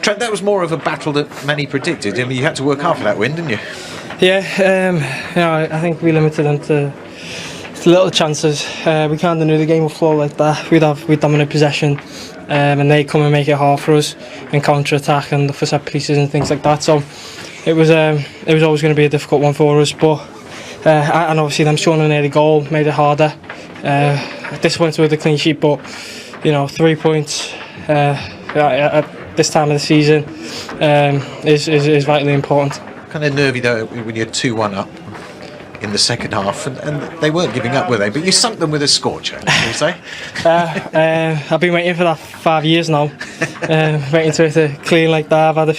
Trent, that was more of a battle than many predicted. I mean, you had to work hard for that win, didn't you? Yeah, I think we limited them to little chances. We kind of knew the game would flow like that. We'd dominate possession, and they'd come and make it hard for us and counter-attack and look for set pieces and things like that. So it was always going to be a difficult one for us. But and obviously them scoring an early goal made it harder. Disappointed with the clean sheet, but 3 points at this time of the season is vitally important. Kind of nervy though when you're 2-1 up in the second half, and they weren't giving up, were they? But you sunk them with a scorcher, would you say? I've been waiting for that 5 years now, waiting to clean like that. I've had a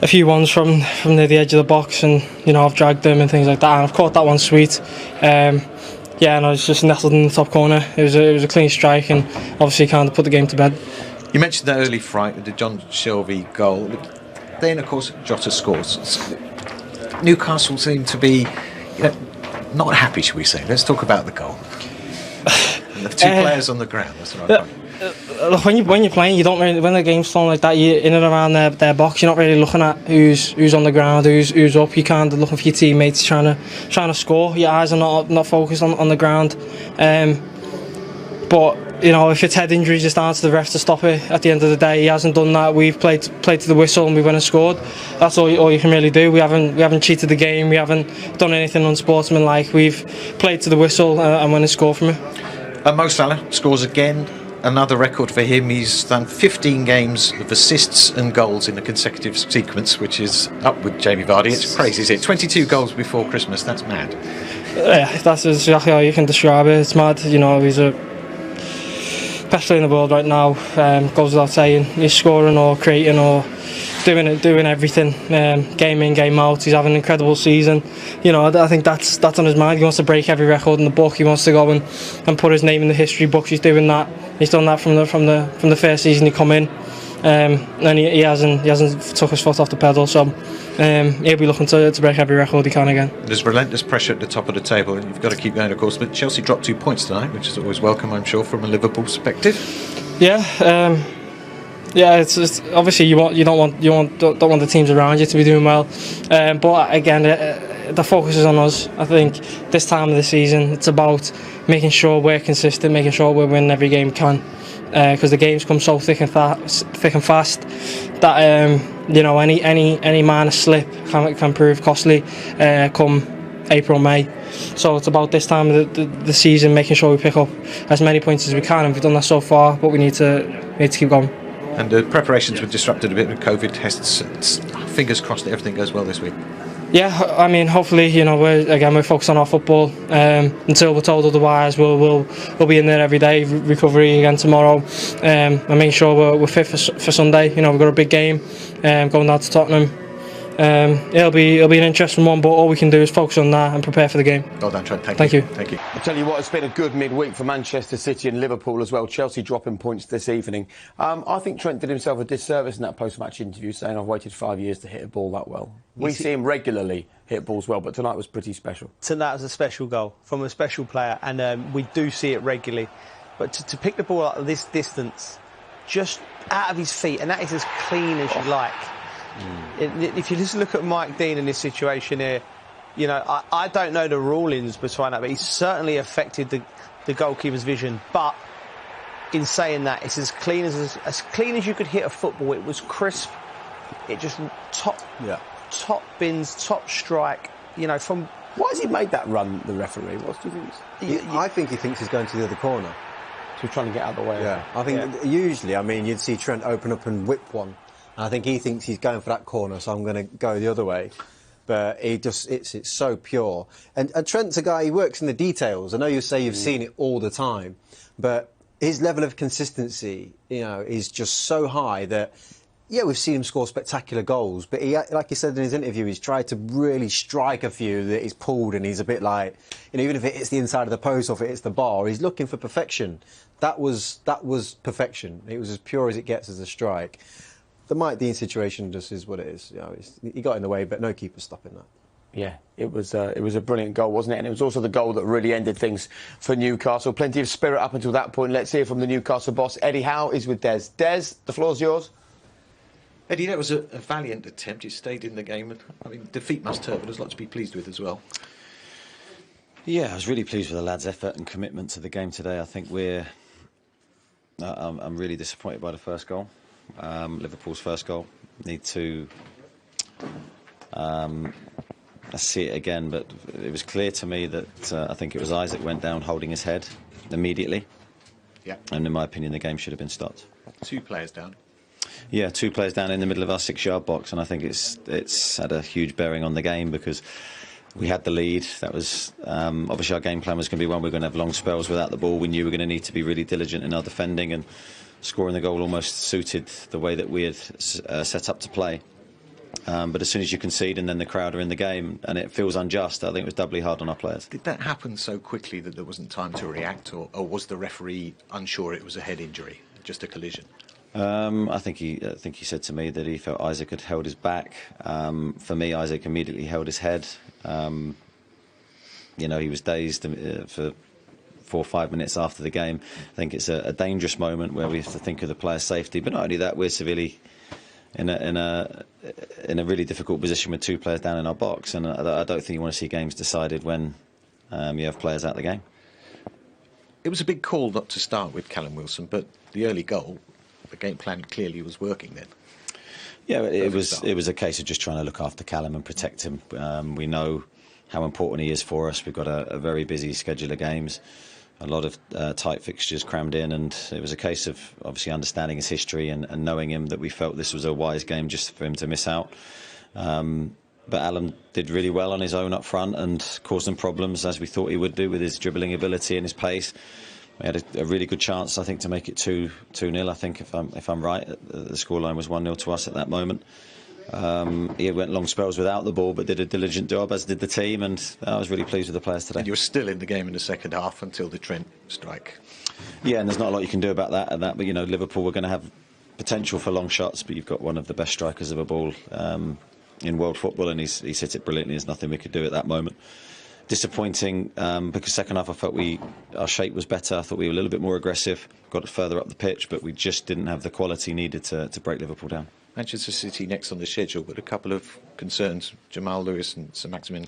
few ones from near the edge of the box, and I've dragged them and things like that, and I've caught that one sweet. And I was just nestled in the top corner. It was a clean strike, and obviously kind of put the game to bed. You mentioned that early fright with the John Shelby goal. Then, of course, Jota scores. Newcastle seem to be not happy, shall we say. Let's talk about the goal. And the two players on the ground, that's the right point. Look, when you're playing, you don't really, when the game's flowing like that, you're in and around their box. You're not really looking at who's on the ground, who's up. You're kind of looking for your teammates trying to score. Your eyes are not focused on the ground. But if it's head injuries, it's down to the ref to stop it. At the end of the day, he hasn't done that. We've played to the whistle and we went and scored. That's all you can really do. We haven't cheated the game. We haven't done anything unsportsmanlike. We've played to the whistle and went and scored from it. Mo Salah scores again. Another record for him. He's done 15 games of assists and goals in a consecutive sequence, which is up with Jamie Vardy. It's crazy, isn't it? 22 goals before Christmas. That's mad. Yeah, that's exactly how you can describe it. It's mad. He's a best player in the world right now. Goes without saying. He's scoring or creating or doing everything. Game in, game out. He's having an incredible season. I think that's on his mind. He wants to break every record in the book. He wants to go and put his name in the history books. He's doing that. He's done that from the first season he come in, and he hasn't took his foot off the pedal. So he'll be looking to break every record he can again. There's relentless pressure at the top of the table, and you've got to keep going, of course. But Chelsea dropped 2 points tonight, which is always welcome, I'm sure, from a Liverpool perspective. Yeah. It's obviously you don't want the teams around you to be doing well, but again, the focus is on us. I think this time of the season, it's about making sure we're consistent, making sure we're winning every game we can, because the games come so thick and fast that any minor slip can prove costly come April, May. So it's about this time of the season, making sure we pick up as many points as we can, and we've done that so far, but we need to keep going. And the preparations were disrupted a bit with COVID tests. Fingers crossed that everything goes well this week. Yeah, I mean, hopefully, we're focused on our football. Until we're told otherwise, we'll be in there every day, recovery again tomorrow, and making sure we're fit for Sunday. We've got a big game going down to Tottenham. It'll be an interesting one, but all we can do is focus on that and prepare for the game. Well done, Trent. Thank you. Thank you. I tell you what, it's been a good midweek for Manchester City and Liverpool as well. Chelsea dropping points this evening. I think Trent did himself a disservice in that post-match interview, saying I've waited 5 years to hit a ball that well. We see him regularly hit balls well, but tonight was pretty special. Tonight was a special goal from a special player, and we do see it regularly. But to pick the ball at this distance, just out of his feet, and that is as clean as you like. If you just look at Mike Dean in this situation here, I don't know the rulings behind that, but he's certainly affected the goalkeeper's vision. But in saying that, it's as clean as you could hit a football. It was crisp. It just top bins, top strike. From why has he made that run? The referee. What do you think? I think he thinks he's going to the other corner. So he's trying to get out of the way. Yeah, I think usually, you'd see Trent open up and whip one. I think he thinks he's going for that corner, so I'm going to go the other way. But it's so pure. And Trent's a guy, he works in the details. I know you say you've seen it all the time, but his level of consistency, is just so high that, we've seen him score spectacular goals, but he, like he said in his interview, he's tried to really strike a few that he's pulled, and he's a bit like, even if it hits the inside of the post or if it hits the bar, he's looking for perfection. That was perfection. It was as pure as it gets as a strike. The Mike Dean situation just is what it is. He got in the way, but no keeper stopping that. Yeah, it was a brilliant goal, wasn't it? And it was also the goal that really ended things for Newcastle. Plenty of spirit up until that point. Let's hear from the Newcastle boss, Eddie Howe, is with Des. Des, the floor's yours. Eddie, that was a valiant attempt. You stayed in the game. I mean, defeat must hurt, but there's a lot to be pleased with as well. Yeah, I was really pleased with the lads' effort and commitment to the game today. I think I'm really disappointed by the first goal. Liverpool's first goal. Need to see it again, but it was clear to me that I think it was Isaac went down holding his head immediately. Yeah. And in my opinion, the game should have been stopped. 2 players down. Yeah, 2 players down in the middle of our 6-yard box, and I think it's had a huge bearing on the game because we had the lead. That was obviously our game plan was going to be one. We're going to have long spells without the ball. We knew we were going to need to be really diligent in our defending, and scoring the goal almost suited the way that we had set up to play. But as soon as you concede and then the crowd are in the game and it feels unjust, I think it was doubly hard on our players. Did that happen so quickly that there wasn't time to react, or was the referee unsure it was a head injury, just a collision? I think he said to me that he felt Isaac had held his back. For me, Isaac immediately held his head. He was dazed for 4 or 5 minutes after the game. I think it's a dangerous moment where we have to think of the player's safety. But not only that, we're severely in a really difficult position with 2 players down in our box, and I don't think you want to see games decided when you have players out of the game. It was a big call not to start with Callum Wilson, but the early goal, the game plan clearly was working then. Yeah, it was a case of just trying to look after Callum and protect him. We know how important he is for us. We've got a very busy schedule of games, a lot of tight fixtures crammed in, and it was a case of obviously understanding his history and knowing him that we felt this was a wise game just for him to miss out. But Alan did really well on his own up front and caused them problems, as we thought he would do, with his dribbling ability and his pace. We had a really good chance, I think, to make it 2-0. I think, if I'm right, the scoreline was 1-0 to us at that moment. He went long spells without the ball, but did a diligent job, as did the team, and I was really pleased with the players today. And you were still in the game in the second half until the Trent strike. Yeah, and there's not a lot you can do about that. But Liverpool were going to have potential for long shots, but you've got one of the best strikers of a ball in world football, and he's hit it brilliantly. There's nothing we could do at that moment. Disappointing because second half I felt our shape was better. I thought we were a little bit more aggressive, got further up the pitch, but we just didn't have the quality needed to break Liverpool down. Manchester City next on the schedule, but a couple of concerns. Jamal Lewis and Sir Maximin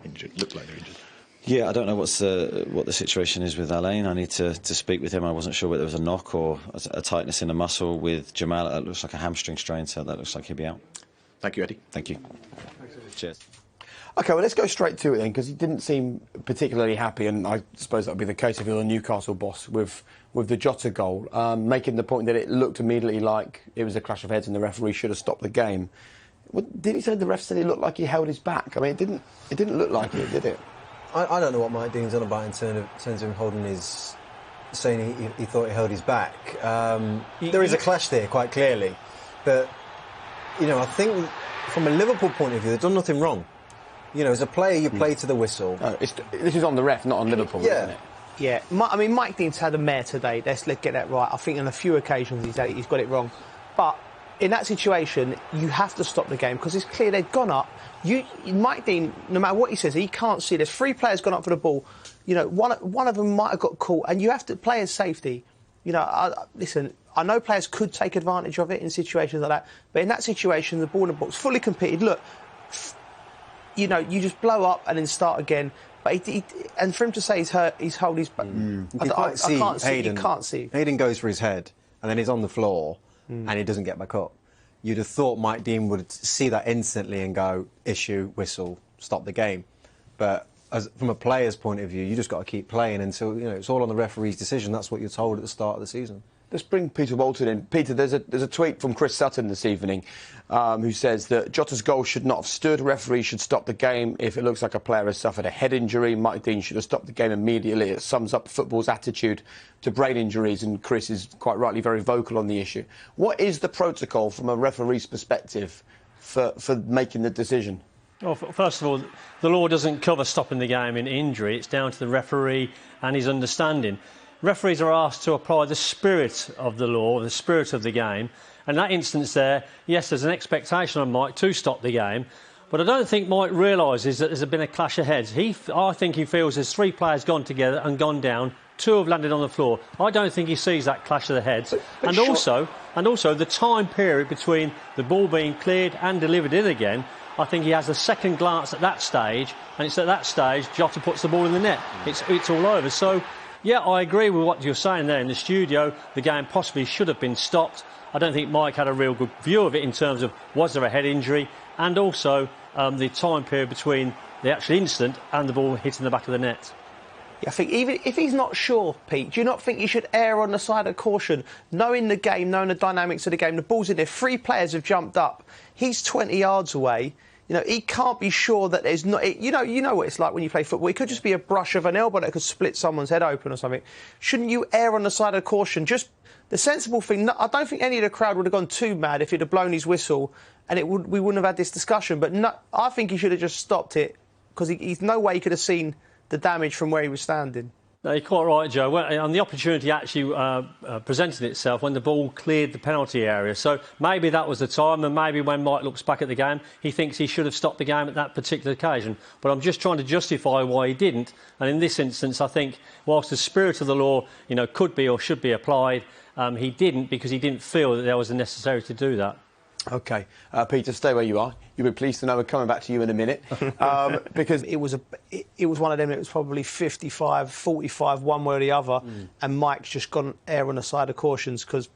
injured, look like they're injured. Yeah, I don't know what the situation is with Alain. I need to speak with him. I wasn't sure whether there was a knock or a tightness in the muscle. With Jamal, it looks like a hamstring strain, so that looks like he'll be out. Thank you, Eddie. Thank you. Cheers. OK, well, let's go straight to it then, because he didn't seem particularly happy, and I suppose that would be the case if you're the Newcastle boss, with the Jota goal, making the point that it looked immediately like it was a clash of heads and the referee should have stopped the game. Did he say the ref said it looked like he held his back? I mean, it didn't look like it, did it? I don't know what Mike Dean's on about in terms of him holding his... saying he thought he held his back. There is a clash there, quite clearly. But, I think from a Liverpool point of view, they've done nothing wrong. As a player, you play to the whistle. This is on the ref, not on Liverpool, isn't it? Yeah, Mike Dean's had a mare today. Let's get that right. I think on a few occasions he's got it wrong. But in that situation, you have to stop the game because it's clear they've gone up. Mike Dean, no matter what he says, he can't see. There's 3 players gone up for the ball. One of them might have got caught, and you have to players' safety. Listen, I know players could take advantage of it in situations like that, but in that situation, the ball in the box, fully competed. Look, you just blow up and then start again. But and for him to say he's hurt, he's held his back. I can't see. You can't see. Hayden goes for his head, and then he's on the floor, and he doesn't get back up. You'd have thought Mike Dean would see that instantly and go, issue, whistle, stop the game. But from a player's point of view, you just got to keep playing until it's all on the referee's decision. That's what you're told at the start of the season. Let's bring Peter Walton in. Peter, there's a tweet from Chris Sutton this evening who says that Jota's goal should not have stood. Referee should stop the game if it looks like a player has suffered a head injury. Mike Dean should have stopped the game immediately. It sums up football's attitude to brain injuries, and Chris is quite rightly very vocal on the issue. What is the protocol from a referee's perspective for making the decision? Well, first of all, the law doesn't cover stopping the game in injury. It's down to the referee and his understanding. Referees are asked to apply the spirit of the law, the spirit of the game. And that instance there, yes, there's an expectation on Mike to stop the game, but I don't think Mike realises that there's been a clash of heads. I think he feels there's 3 players gone together and gone down Two have landed on the floor. I don't think he sees that clash of the heads. But also the time period between the ball being cleared and delivered in again. I think he has a second glance at that stage, and it's at that stage Jota puts the ball in the net. It's all over. So, yeah, I agree with what you're saying there in the studio. The game possibly should have been stopped. I don't think Mike had a real good view of it in terms of was there a head injury, and also the time period between the actual incident and the ball hitting the back of the net. Yeah, I think even if he's not sure, Pete, do you not think he should err on the side of caution, knowing the game, knowing the dynamics of the game? The ball's in there. 3 players have jumped up. He's 20 yards away. You know, he can't be sure that there's not... You know what it's like when you play football. It could just be a brush of an elbow that could split someone's head open or something. Shouldn't you err on the side of caution? Just the sensible thing... I don't think any of the crowd would have gone too mad if he'd have blown his whistle and we wouldn't have had this discussion. But no, I think he should have just stopped it because he's no way he could have seen the damage from where he was standing. No, you're quite right, Joe. And the opportunity actually presented itself when the ball cleared the penalty area. So maybe that was the time, and maybe when Mike looks back at the game, he thinks he should have stopped the game at that particular occasion. But I'm just trying to justify why he didn't. And in this instance, I think, whilst the spirit of the law, could be or should be applied, he didn't because he didn't feel that there was the necessary to do that. OK. Peter, stay where you are. You'll be pleased to know we're coming back to you in a minute. Because it was one of them that was probably 55-45, one way or the other, and Mike's just gone err on the side of cautions because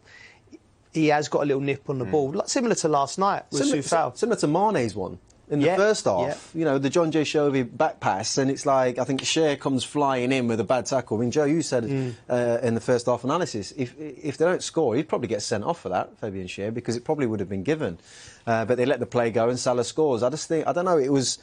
he has got a little nip on the ball, like, similar to last night with Soufal. Similar to Mane's one. In the first half, the John J. Shelby back pass, and it's like, I think Shea comes flying in with a bad tackle. I mean, Joe, you said in the first half analysis, if they don't score, he'd probably get sent off for that, Fabian Shea, because it probably would have been given. But they let the play go and Salah scores. I just think, I don't know, it was,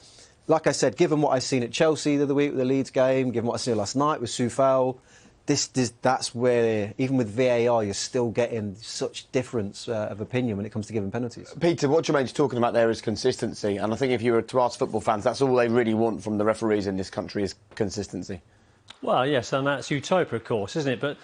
like I said, given what I've seen at Chelsea the other week with the Leeds game, given what I seen last night with Soufal, that's where, even with VAR, you're still getting such difference of opinion when it comes to giving penalties. Peter, what Jermaine's talking about there is consistency, and I think if you were to ask football fans, that's all they really want from the referees in this country is consistency. Well, yes, and that's utopia, of course, isn't it? But,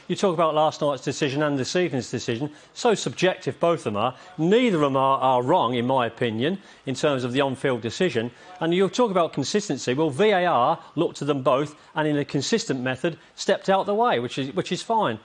you talk about last night's decision and this evening's decision, so subjective both of them are. Neither of them are wrong, in my opinion, in terms of the on-field decision. And you'll talk about consistency. Well, VAR looked at them both and, in a consistent method, stepped out the way, which is fine.